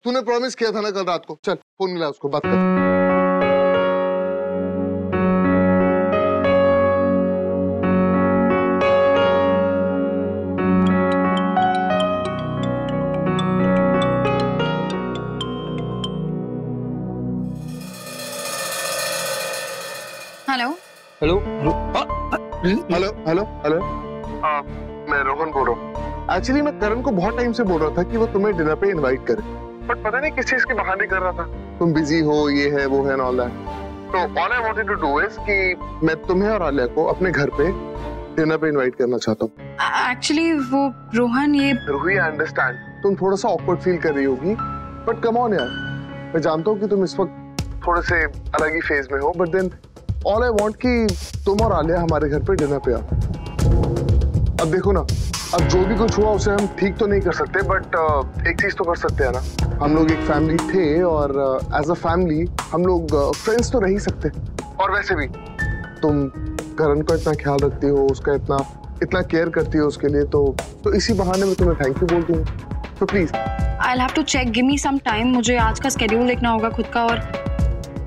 तूने प्रॉमिस किया था ना कल रात को। चल फोन मिला उसको, बात कर। Hello hello hello hello hello, मैं रोहन बोल रहा हूँ। एक्चुअली मैं करण को बहुत टाइम से बोल रहा था कि वो तुम्हें डिनर पे इनवाइट करे, बट पता नहीं किस चीज के बहाने कर रहा था। तुम बिजी हो, ये है वो है, ऑल दैट। तो all I wanted to do is कि मैं तुम्हें और आलिया को अपने घर पे डिनर पे इनवाइट करना चाहता हूँ। एक्चुअली वो रोहन, ये रूही आई अंडरस्टैंड तुम थोड़ा सा ऑकवर्ड फील कर रही होगी, बट कम ऑन यार, मैं जानता हूँ कि तुम इस वक्त थोड़े से अलग ही फेज में हो, but then all I want कि तुम और आलिया हमारे घर पे डिनर पे आओ। अब देखो ना, अब जो भी कुछ हुआ उसे हम ठीक तो नहीं कर सकते, बट एक चीज तो कर सकते हैं ना, हम लोग एक फैमिली थे और एज अ फैमिली हम लोग फ्रेंड्स तो रह ही सकते। और वैसे भी तुम करण को इतना ख्याल रखती हो, उसका इतना केयर करती हो उसके लिए, तो इसी बहाने में तुम्हें थैंक यू बोल दूँ। तो please I'll have to check, give me some time, मुझे आज का स्केड्यूल देखना होगा खुद का, और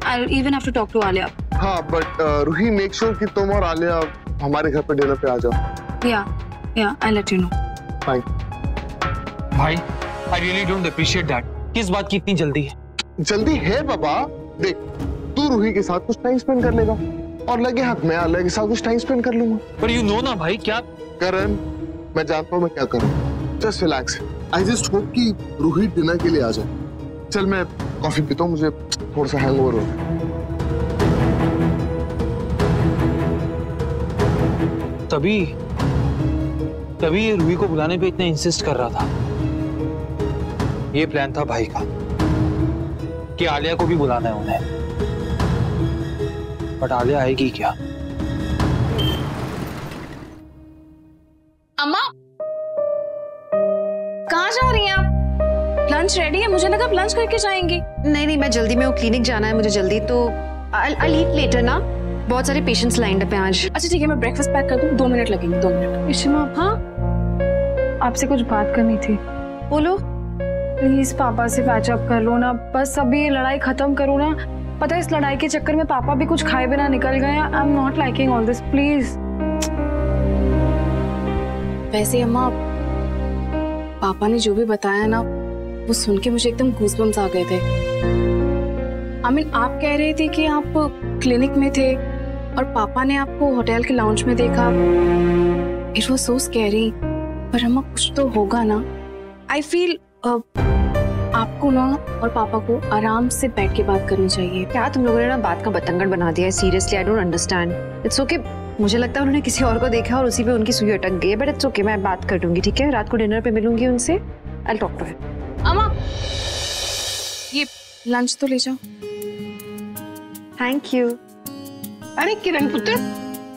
I'll even have to talk to Alia. हाँ, बट रूही मेक श्योर कि तुम और आलिया हमारे घर पे डिनर पे आ जाओ। Yeah, I'll let you know. Fine. भाई, I really don't appreciate that. किस बात की इतनी जल्दी है? जल्दी है बाबा। देख, तू रूही के साथ कुछ टाइम स्पेंड कर लेगा और लगे हाथ मैं आलिया के साथ कुछ टाइम स्पेंड कर लूंगा। पर you know ना भाई, क्या करण, मैं जानता हूँ मैं क्या करूँ। Just relax. I just hope कि रूही डिनर के लिए आ जाए। चल मैं कॉफी पीता हूँ, मुझे थोड़ा सा हैंगओवर हो रहा है। तभी ये रूही को बुलाने पे इतना इंसिस्ट कर रहा था। ये प्लान था भाई का कि आलिया को भी बुलाना है उन्हें, बट आलिया आएगी क्या? अम्मा, कहाँ जा रही हैं आप? लंच रेडी है, मुझे लगा आप लंच करके जाएंगी। नहीं, मैं जल्दी में हूँ, क्लिनिक जाना है मुझे जल्दी, तो I'll eat later ना। बहुत सारे पेशेंट्स लाइंड अप हैं आज। अच्छा ठीक है, मैं ब्रेकफास्ट पैक कर दूँ, 2 मिनट लगेंगे, 2 मिनट। इशिमा, हाँ आपसे कुछ बात करनी थी। बोलो। प्लीज पापा से पैचअप कर लो ना, बस अभी ये लड़ाई खत्म करो ना। पता है इस लड़ाई के चक्कर में पापा भी कुछ खाए बिना निकल गए। I am not liking all this, please. वैसे अम्मा, पापा ने जो भी बताया ना, वो सुन के मुझे एकदम गूज़बम्स आ गए थे। आप कह रहे थे कि आप क्लिनिक में थे और पापा ने आपको होटल के लाउंज में देखा। It was so scary. पर अम्मा कुछ तो होगा ना। आई फील आपको ना और पापा को आराम से बैठ के बात करनी चाहिए। क्या तुम लोगों ने ना बात का बतंगड़ बना दिया है? Seriously I don't understand. It's okay, मुझे लगता है उन्होंने किसी और को देखा और उसी पे उनकी सुई अटक गई है, बट इट्स ओके, मैं बात कर दूंगी, ठीक है? रात को डिनर पे मिलूंगी उनसे। I will talk to him. अम्मा, ये लंच तो ले जाओ। Thank you. अरे किरण पुत्र,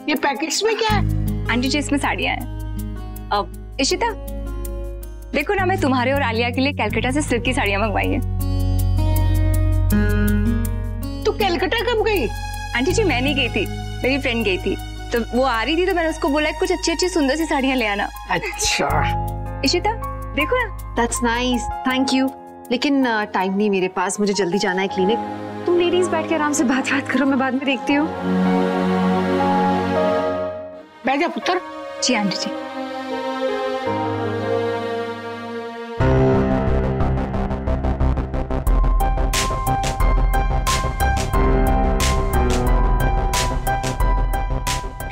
ये पैकेट्स में क्या है? आंटी जी, इसमें साड़ियाँ हैं। अब इशिता देखो ना, मैं तुम्हारे और आलिया के लिए कलकत्ता से सिल्क की साड़ियाँ मंगवाई हैं। तू कलकत्ता कब गई? आंटी जी मैं नहीं गई थी, मेरी फ्रेंड गई थी, तो वो आ रही थी तो मैंने उसको बोला कुछ अच्छी अच्छी सुंदर सी साड़ियाँ ले आना। अच्छा इशिता देखो ना। That's nice, thank you. लेकिन टाइम नहीं मेरे पास, मुझे जल्दी जाना है क्लिनिक। तुम लेडीज बैठ के आराम से बात करो, मैं बाद में देखती हूँ। बैठ जा पुत्र। जी आंटी जी।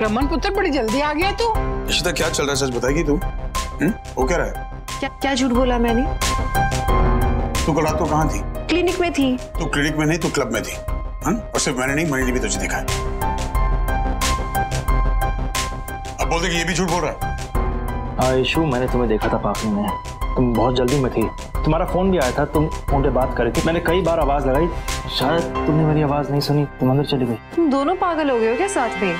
रमन पुत्र, बड़ी जल्दी आ गया तू। इशिता क्या चल रहा है, सच बताएगी तू? वो क्या रहा है? क्या झूठ बोला मैंने? तू कल रात को कहाँ थी? क्लिनिक में थी। तू क्लिनिक में नहीं, तू क्लब में थी। और सिर्फ मैंने नहीं, मनी ने भी तुझे देखा है। अब बोल दे कि ये भी झूठ बोल रहा है। इशू, मैंने तुम्हें देखा था पार्किंग में, तुम बहुत जल्दी में थी। तुम्हारा फोन भी आया था, तुम फोन पे बात कर रही थी। मैंने कई बार आवाज लगाई, शायद तुमने मेरी आवाज नहीं सुनी, तुम अंदर चली गई। तुम दोनों पागल हो गए हो क्या साथ में?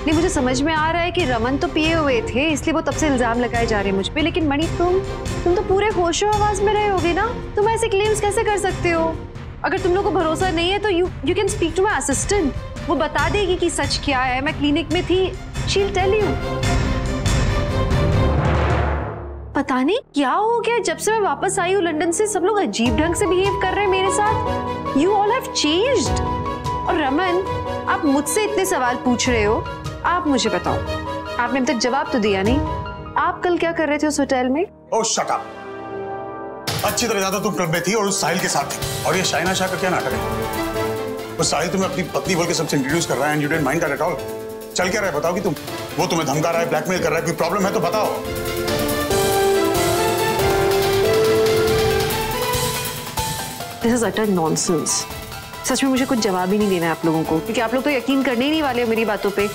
नहीं, मुझे समझ में आ रहा है कि रमन तो पिए हुए थे, इसलिए वो तब से इल्जाम लगाए जा रहे हैं मुझ पे, लेकिन मणि तुम तो पूरे होशो आवाज में रहे होगे ना। तुम ऐसे क्लेम्स कैसे कर सकते हो? अगर तुम लोग को भरोसा नहीं है तो you can speak to my assistant. वो बता देगी कि सच क्या है। मैं क्लिनिक में थी, शी विल टेल यू। पता नहीं क्या हो गया, जब से मैं वापस आई हूँ लंदन से सब लोग अजीब ढंग से बिहेव कर रहे हैं मेरे साथ। You all have changed. और रमन, आप मुझसे इतने सवाल पूछ रहे हो, आप मुझे बताओ, आपने अब तक जवाब तो दिया नहीं। आप कल क्या कर रहे थे उस होटल में? ओह शट अप। अच्छी तरह ज्यादा तुम क्लब में थी और उस साहिल के साथ थी। और ये शाइना शाह का क्या नाटक है? वो साहिल तुम्हें अपनी पत्नी बोल के सबसे इंट्रोड्यूस कर रहा है and you didn't mind that at all. चल क्या रहा है बताओ कि तुम, वो तुम्हें धमका रहा है, ब्लैकमेल कर रहा है, कोई प्रॉब्लम है तो बताओ। This is utter nonsense. सच में मुझे कुछ जवाब ही नहीं देना है आप लोगों को, क्योंकि आप लोग तो यकीन करने ही नहीं वाले हो मेरी बातों पे।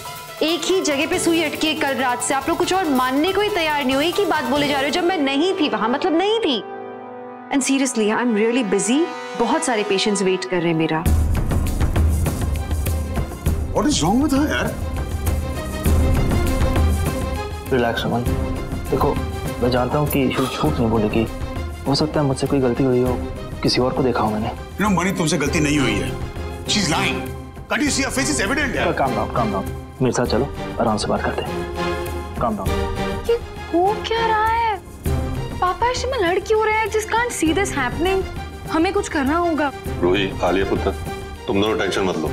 एक ही जगह पे सुई अटकी है कल रात से, आप लोग कुछ और मानने को ही तैयार नहीं हो। एक ही बात बोले जा रहे हो, जब मैं नहीं थी वहां, मतलब नहीं थी। And seriously I am really busy, बहुत सारे पेशेंट्स वेट कर रहे हैं मेरा। What is wrong with her यार? रिलैक्स रमन, देखो मैं जानता हूँ कि ईशु झूठ नहीं बोलेगी। हो सकता है मुझसे कोई गलती हुई हो, किसी और को देखा हो मैंने। You know, मणि तुमसे गलती नहीं हुई है। She's lying. Can't you see her face is evident यार? काम डाउन, मेरे साथ चलो, आराम से बात करते हैं। Calm down. ये हो क्या रहा है? पापा ऐसे में लड़ क्यों रहे हैं? Just can't see this happening. हमें कुछ करना होगा। रूही, आलिया पुत्र, तुम दोनों टेंशन मत लो,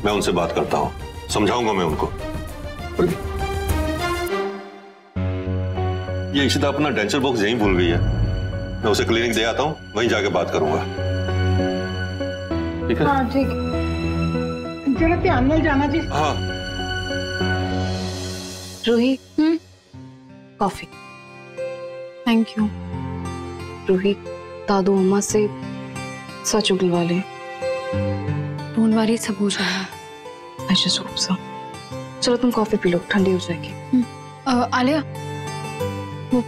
मैं उनसे बात करता हूँ, समझाऊंगा मैं उनको। ये इशिता अपना डेंचर बॉक्स यहीं भूल गई है, मैं उसे क्लिनिक दे आता हूँ, वहीं जाके बात करूंगा। ठीक है? हाँ ठीक। जरा ध्यान में जाना जी। हाँ। Ruhi, coffee. Thank you. Ruhi, दादू अम्मा से सच उगलवा ले। डोंट वरी, सब हो जाएगा। I just hope so. चलो तुम कॉफी पी लो, ठंडी हो जाएगी। आलिया, वो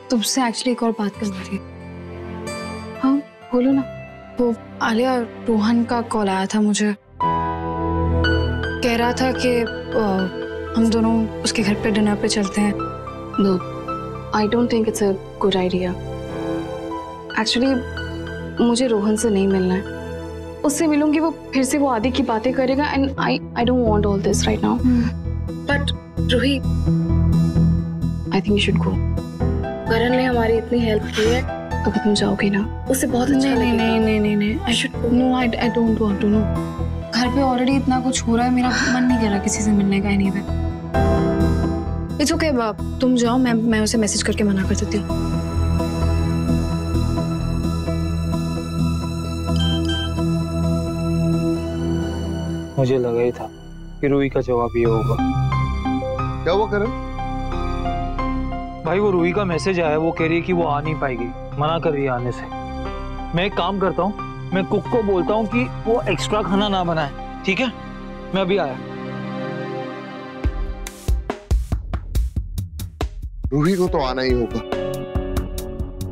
तुमसे एक्चुअली एक और बात करनी थी। हाँ बोलो ना। वो आलिया, रोहन का कॉल आया था मुझे, कह रहा था कि हम दोनों उसके घर पे डिनर पे चलते हैं। No, I don't think it's a good idea. Actually, मुझे रोहन से नहीं मिलना है। उससे मिलूंगी वो फिर से वो आदि की बातें करेगा and I don't want all this right now. But Ruhi, I think you should go. करण ने हमारी इतनी हेल्प की है, अगर तुम जाओगे ना उससे बहुत अच्छा लगेगा। नहीं, I should go. No, I don't want to know. घर पे ऑलरेडी इतना कुछ हो रहा है, मेरा मन नहीं कर रहा किसी से मिलने का। नहीं वे इट्स ओके बाप, तुम जाओ, मैं उसे मैसेज करके मना कर देती हूँ। मुझे लगा ही था कि रूही का जवाब ये होगा। क्या हुआ करण? भाई वो रूही का मैसेज आया, वो कह रही है कि वो आ नहीं पाएगी, मना कर रही है आने से। मैं एक काम करता हूँ, मैं कुक को बोलता हूँ कि वो एक्स्ट्रा खाना ना बनाए, ठीक है? मैं अभी आया। रूही को तो आना ही होगा,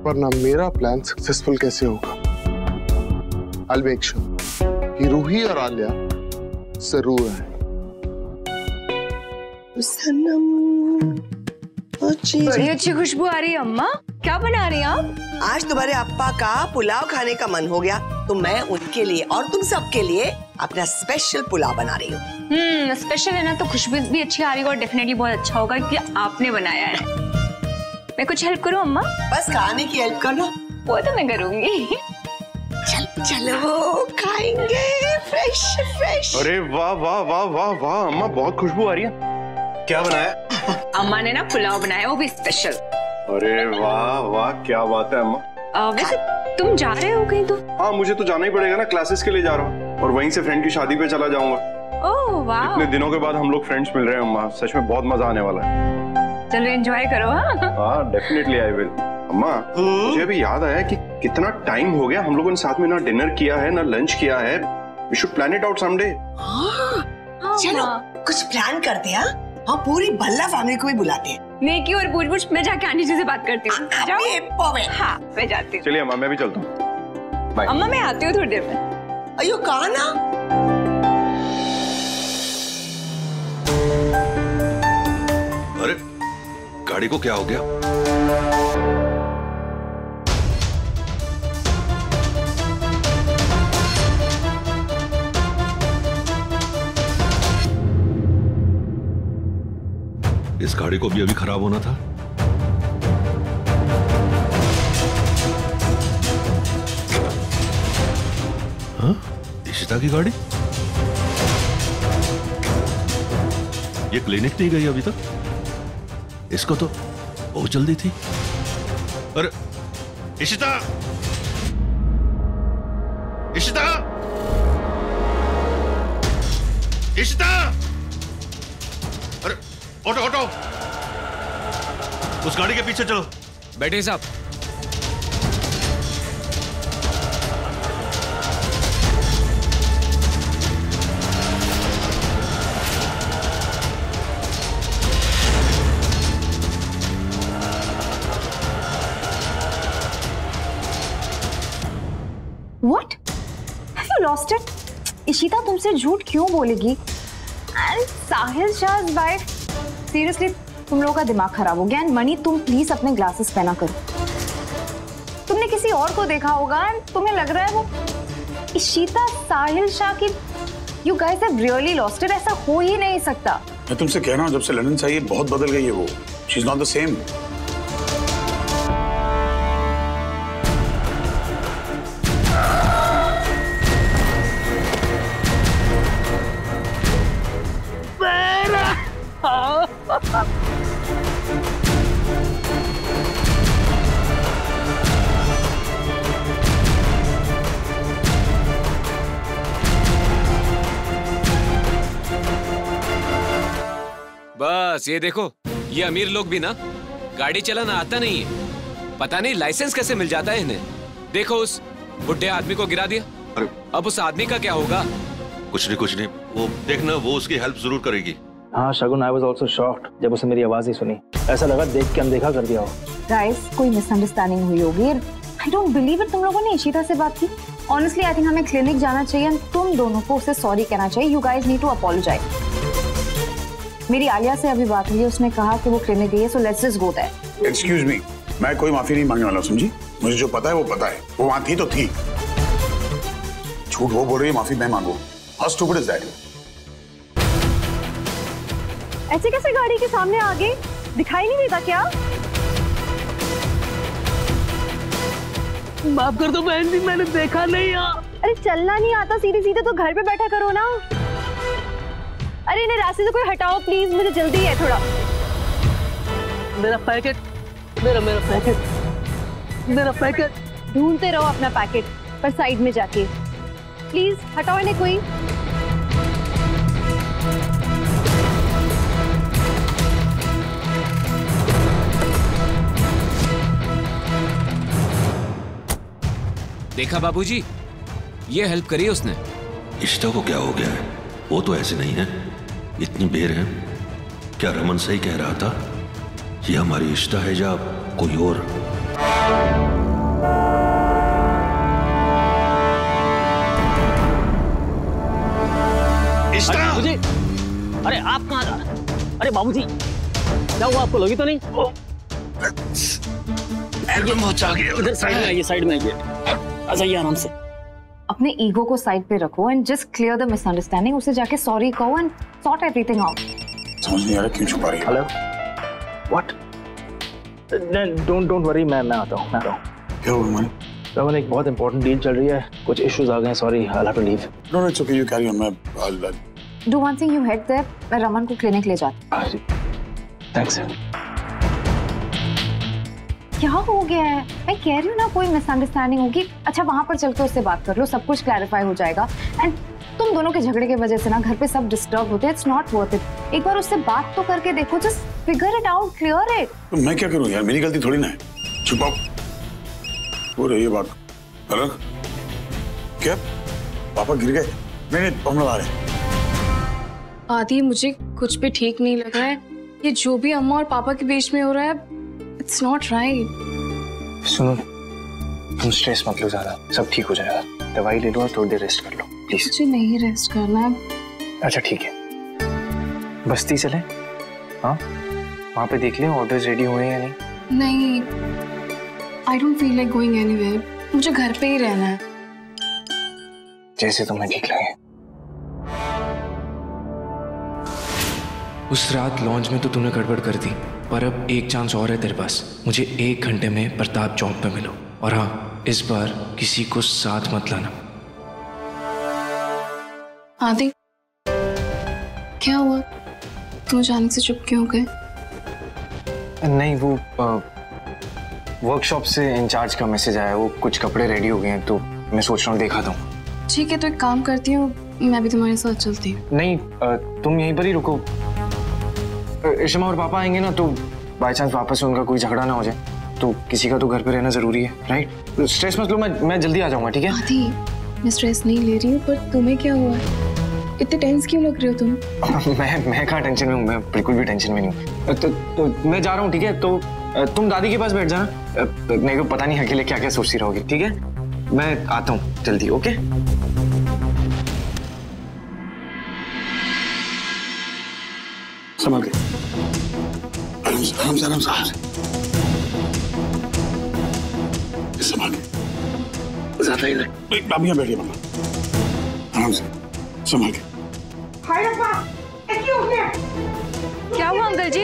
वरना मेरा प्लान सक्सेसफुल कैसे होगा? I'll make sure कि रूही और आलिया जरूर है। बड़ी अच्छी खुशबू आ रही है अम्मा, क्या बना रही हैं आप? आज तुम्हारे अप्पा का पुलाव खाने का मन हो गया, तो मैं उनके लिए और तुम सबके लिए अपना स्पेशल पुलाव बना रही हूँ। स्पेशल है ना, तो खुशबू भी अच्छी आ रही है और डेफिनेटली बहुत अच्छा होगा क्योंकि आपने बनाया है। मैं कुछ हेल्प करूँ अम्मा? बस खाने की हेल्प करना। वो तो मैं करूंगी। चलो खाएंगे फ्रेश फ्रेश। अरे वाह वाह वाह वाह वाह, अम्मा बहुत खुशबू आ रही है। क्या बनाया? अम्मा ने ना पुलाव बनाया, वो भी स्पेशल। अरे वाह वाह, क्या बात है अम्मा। वैसे तुम जा रहे हो कहीं? तो हाँ, मुझे तो जाना ही पड़ेगा ना, क्लासेस के लिए जा रहा हूँ और वहीं से फ्रेंड की शादी पे चला जाऊंगा। ओह वाह, इतने दिनों के बाद हम लोग फ्रेंड्स मिल रहे हैं अम्मा, सच में बहुत मजा आने वाला है। चलो एंजॉय करो। हाँ डेफिनेटली आई विल। अम्मा, मुझे अभी याद आया कि कितना टाइम हो गया हम लोगों ने साथ में ना डिनर किया है ना लंच किया है। We should plan it out someday. चलो कुछ प्लान करते हैं। हाँ, पूरी भल्ला फैमिली को भी बुलाते हैं। नेकी और पूछ मैं जाके आंटी जी से बात करती हूँ। हाँ मैं जाती हूँ। चलिए अम्मा, मैं भी चलता हूँ। बाय। अम्मा मैं आती हूँ थोड़ी देर में। अयो कहा ना। अरे गाड़ी को क्या हो गया? इस गाड़ी को भी अभी खराब होना था। इशिता की गाड़ी? ये क्लिनिक नहीं गई अभी तक? इसको तो बहुत जल्दी थी। अरे इशिता, इशिता, इशिता! अरे ऑटो ऑटो, उस गाड़ी के पीछे चलो। बैठे साहब। What? Have you lost it? Ishita तुमसे झूठ क्यों बोलेगी? And Sahil शाह's wife. Seriously, तुम लोगों का दिमाग खराब हो गया। एंड मणि, तुम प्लीज अपने ग्लासेस पहना करो। तुमने किसी और को देखा होगा and तुम्हें लग रहा है वो इशिता साहिल शाह की। You guys have really lost it. ऐसा हो ही नहीं सकता। मैं तुमसे कह रहा हूँ, जब से लंदन से आई है बहुत बदल गई है वो। She's not the same. बस ये देखो, ये अमीर लोग भी ना गाड़ी चलाना आता नहीं है। पता नहीं लाइसेंस कैसे मिल जाता है इन्हें। देखो उस बुढ़े आदमी को गिरा दिया। अरे अब उस आदमी का क्या होगा? कुछ नहीं, वो देखना, वो उसकी हेल्प जरूर करेगी। हाँ शगुन, आई वाज आल्सो शॉक्ड जब उसने मेरी आवाज ही सुनी। ऐसा लगा देख के अनदेखा कर दिया हो। गाइस, कोई मिसअंडरस्टैंडिंग हुई होगी। I don't believe it. तुम लोगों ने इशिता से बात की? ऑनेस्टली आई थिंक हमें क्लिनिक जाना चाहिए और तुम दोनों को उसे सॉरी कहना चाहिए। You guys need to apologise. मेरी आलिया से अभी बात हुई, उसने कहा कि वो क्लिनिक गई है, so let's just go there. Excuse me, मैं कोई माफी नहीं मांगने वाला, समझी? मुझे जो पता है वो पता है। वो वहां थी तो थी। झूठ वो बोल रही है, माफी मैं मांगू। How stupid is that? ऐसे कैसे गाड़ी के सामने आ गए? दिखाई नहीं देता क्या? माफ कर दो बहन जी, मैंने देखा नहीं। अरे चलना नहीं आता सीधे सीधे तो घर पे बैठा करो ना। अरे इन्हें रास्ते से कोई हटाओ प्लीज, मुझे जल्दी है थोड़ा। मेरा पैकेट, मेरा पैकेट। ढूंढते रहो अपना पैकेट, पर साइड में जाके प्लीज हटाओ इन्हें कोई। देखा बाबूजी, ये हेल्प करी उसने। इशिता को क्या हो गया है? वो तो ऐसे नहीं है, इतनी बेर है। क्या रमन सही कह रहा था? ये हमारी इशिता है या कोई और? इशिता! बाबूजी! अरे आप कहाँ जा रहे हैं? अरे बाबूजी, क्या हुआ आपको? लगी तो नहीं? इधर साइड में आइए, साइड में आइए। आ जाइए आराम से। अपने ईगो को साइड पे रखो and just clear the misunderstanding. उसे जाके सॉरी कहो एंड सॉर्ट एवरीथिंग आउट। समझ नहीं आ रहा क्यों छुपा रही है। Hello, what? डोंट वरी, मैं आता हूँ। क्या हुआ मन? रमन, एक बहुत इंपॉर्टेंट डील चल रही है, कुछ इश्यूज आ गए। Sorry, I have to leave. No, it's okay, you carry on. मैं do one thing, you head there, मैं रमन को क्लिनिक ले जाती हूँ। थैंक्स। क्या हो गया है? मैं कह रही हूँ ना, कोई मिसअंडरस्टैंडिंग होगी। अच्छा, वहां पर चल के उससे बात कर लो, सब कुछ क्लैरिफाई हो जाएगा। एंड तुम दोनों के झगड़े की वजह से ना घर पे सब डिस्टर्ब होते हैं। It's not worth it. एक बार उससे बात तो करके देखो, just figure it out, clear it. तो मैं क्या करूँ यार, मेरी गलती थोड़ी ना है। छुपाओ, हो रही है बात अलग। क्या पापा गिर गए? नहीं, हम लोग आ रहे हैं। आदि, मुझे कुछ भी ठीक नहीं लग रहा है। ये जो भी अम्मा और पापा के बीच में हो रहा है, इट्स नॉट राइट। सुनो, तुम स्ट्रेस मत लो ज्यादा, सब ठीक हो जाएगा। दवाई ले लो और थोड़ी देर रेस्ट कर लो प्लीज। मुझे नहीं रेस्ट करना है। अच्छा ठीक है, बस्ती चले? हाँ, वहाँ पे देख लें ऑर्डर्स रेडी हुए हैं या नहीं। नहीं, I don't feel like going anywhere. मुझे घर पे ही रहना है। जैसे तुम्हें ठीक लगे। उस रात लॉन्च में तो तूने गड़बड़ कर दी, पर अब एक चांस और है तेरे पास। मुझे 1 घंटे में प्रताप चौक पे मिलो। और हाँ, इस बार किसी को साथ मत लाना। आदि, क्या हुआ? तुम अचानक से चुप क्यों हो गए? नहीं, वो वर्कशॉप से इंचार्ज का मैसेज आया, वो कुछ कपड़े रेडी हो गए हैं तो मैं सोच रहा हूँ देखा दूँ। ठीक है, तो एक काम करती हूँ, मैं भी तुम्हारे साथ चलती हूँ। नहीं, तुम यहीं पर ही रुको। इशिमा और पापा आएंगे ना तो बाय चांस वापस से उनका कोई झगड़ा ना हो जाए, तो किसी का तो घर पे रहना जरूरी है, राइट? स्ट्रेस मत लो, मैं जल्दी आ जाऊंगा, ठीक है? आदि, मैं स्ट्रेस नहीं ले रही हूँ, पर तुम्हें क्या हुआ है? इतने टेंस क्यों लग रहे हो तुम? मैं कहाँ टेंशन में हूँ, मैं बिल्कुल भी टेंशन में नहीं हूँ। तो मैं जा रहा हूँ, ठीक है? तो तुम दादी के पास बैठ जाना, मेरे को पता नहीं अकेले क्या क्या सोचती रहोगी, ठीक है? मैं आता हूँ जल्दी, ओके? संभाल के, आराम से, संभाल के, ज्यादा ही लग। आप यहाँ बैठिए मम्मा, आराम से, संभाल के। हाय रब्बा, क्या हो गया? क्या हुआ अंकल जी?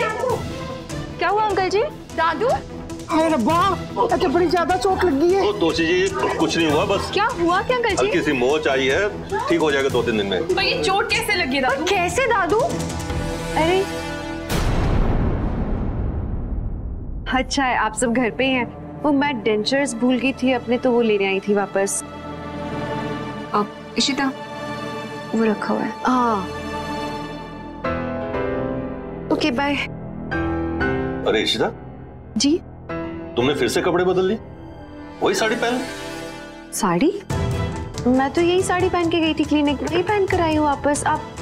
क्या हुआ अंकल जी? दादू? हाय रब्बा, अच्छा बड़ी ज्यादा चोट लगी है। तो दोषी जी कुछ नहीं हुआ, बस क्या हुआ क्या अंकल जी? हल्की सी मोच आई है, ठीक हो जाएगा 2-3 दिन में। पर ये चोट कैसे लगी दादू? कैसे दादू? अरे अच्छा है आप सब घर पे हैं। वो मैं डेंचर्स भूल गई थी अपने, तो वो लेने आई थी वापस। अब इशिता, वो रखा हुआ है। हाँ ओके बाय। अरे इशिता जी, तुमने फिर से कपड़े बदल लिए? वही साड़ी पहन? साड़ी? मैं तो यही साड़ी पहन के गई थी क्लिनिक में, यही पहन कर आई हूँ वापस। आप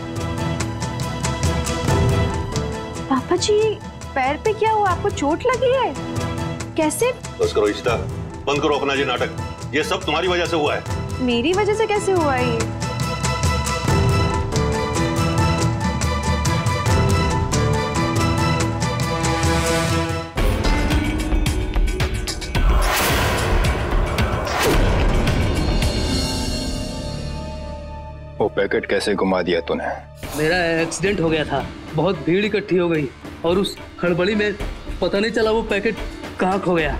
पापा जी, पैर पे क्या हुआ? आपको चोट लगी है? कैसे? बस करो इशिता, बंद करो अपना ये नाटक। ये सब तुम्हारी वजह से हुआ है। मेरी वजह से कैसे हुआ ये? वो पैकेट कैसे घुमा दिया तूने? मेरा एक्सीडेंट हो गया था, बहुत भीड़ इकट्ठी हो गई और उस हड़बड़ी में पता नहीं चला वो पैकेट कहाँ खो गया।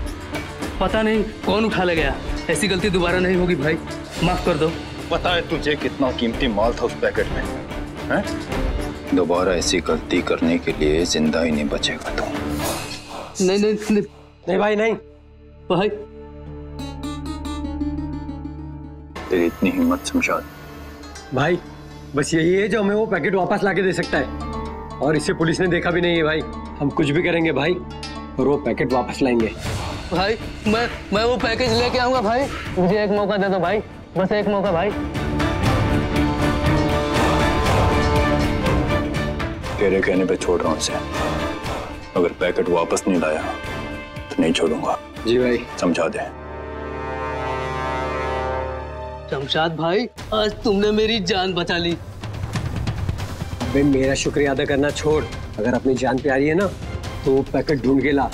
पता नहीं कौन उठा ले गया। ऐसी गलती दोबारा नहीं होगी भाई, माफ कर दो। पता है तुझे कितना कीमती माल था उस पैकेट में? हैं? दोबारा ऐसी गलती करने के लिए जिंदा ही नहीं बचेगा तू। नहीं नहीं नहीं, नहीं भाई नहीं भाई। तेरी इतनी हिम्मत समझा भाई, बस यही है जो हमें वो पैकेट वापस लाके दे सकता है, और इसे पुलिस ने देखा भी नहीं है भाई। हम कुछ भी करेंगे भाई और वो पैकेट वापस लाएंगे भाई। मैं वो पैकेज लेके आऊंगा भाई, मुझे एक मौका दे दो भाई, बस एक मौका भाई। तेरे कहने पे छोड़ रहा हूँ इसे, अगर पैकेट वापस नहीं लाया तो नहीं छोड़ूंगा। जी भाई। समझा दे। शमशाद भाई, आज तुमने मेरी जान बचा ली। भाई मेरा शुक्रिया अदा करना छोड़, अगर अपनी जान प्यारी है ना तो वो पैकेट ढूंढ के ला,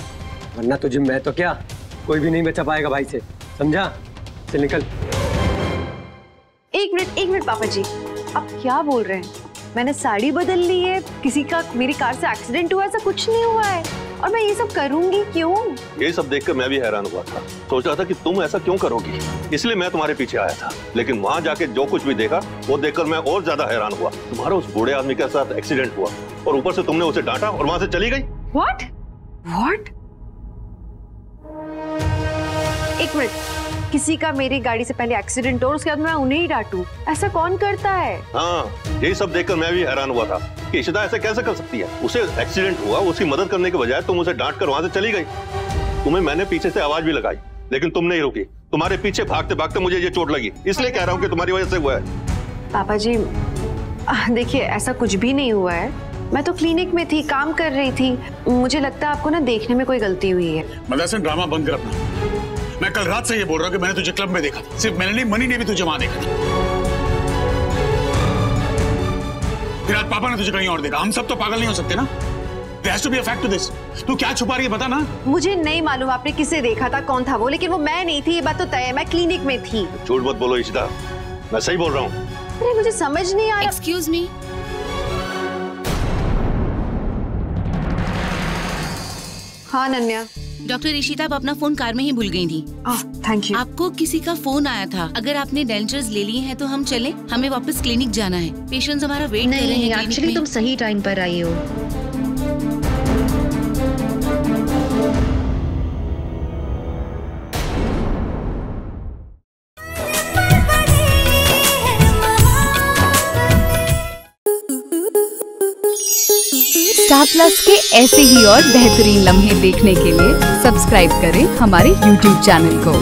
वरना तुझे मैं तो क्या कोई भी नहीं बचा पाएगा भाई से, समझा? चल निकल। एक मिनट पापा जी, आप क्या बोल रहे हैं? मैंने साड़ी बदल ली है, किसी का मेरी कार से एक्सीडेंट हुआ, ऐसा कुछ नहीं हुआ है, और मैं ये सब करूंगी क्यों? ये सब देखकर मैं भी हैरान हुआ था, सोच रहा था कि तुम ऐसा क्यों करोगी, इसलिए मैं तुम्हारे पीछे आया था। लेकिन वहां जाके जो कुछ भी देखा वो देखकर मैं और ज्यादा हैरान हुआ। तुम्हारा उस बूढ़े आदमी के साथ एक्सीडेंट हुआ और ऊपर से तुमने उसे डांटा और वहां से चली गई। What? एक मिनट, किसी का मेरी गाड़ी से पहले एक्सीडेंट हो और उसके बाद मैं उन्हें ही डांटूं, ऐसा कौन करता है? हाँ, यही सब देखकर मैं भी हैरान हुआ था कि इशिता ऐसे कैसे कर सकती है। उसे एक्सीडेंट हुआ, उसकी मदद करने के बजाय तुम उसे डांट कर वहां से चली गई। तुम्हें मैंने पीछे से आवाज भी लगाई लेकिन तुम नहीं रुकी। तुम्हारे पीछे भागते भागते मुझे ये चोट लगी, इसलिए कह रहा हूँ कि तुम्हारी वजह से हुआ है। पापा जी देखिए, ऐसा कुछ भी नहीं हुआ है, मैं तो क्लिनिक में थी, काम कर रही थी। मुझे लगता है आपको ना देखने में कोई गलती हुई है। मदरसन ड्रामा बंद कर अपना। मैं कल रात से ये बोल रहा हूँ कि मैंने तुझे क्लब में देखा था, सिर्फ मैंने नहीं, मनी ने भी तुझे वहां देखा था। फिर आज पापा ने तुझे कहीं और देखा। हम सब तो पागल नहीं हो सकते ना। There has to be a fact to this. तू क्या छुपा रही है बता ना। मुझे नहीं मालूम आपने किसे देखा था, कौन था वो, लेकिन वो मैं नहीं थी, ये बात तो तय है। मैं क्लिनिक में थी। झूठ मत बोलो इशिता, मैं सही बोल रहा हूँ। अरे मुझे समझ नहीं आया। Excuse me. हाँ नन्या, डॉक्टर इशिता, आप अपना फोन कार में ही भूल गई थी। Thank you. आपको किसी का फोन आया था। अगर आपने डेंचर्स ले लिए हैं तो हम चलें? हमें वापस क्लिनिक जाना है। पेशेंट्स हमारा वेट कर रहे हैं। एक्चुअली तुम सही टाइम पर आई हो। स्टार प्लस के ऐसे ही और बेहतरीन लम्हे देखने के लिए सब्सक्राइब करें हमारे YouTube चैनल को।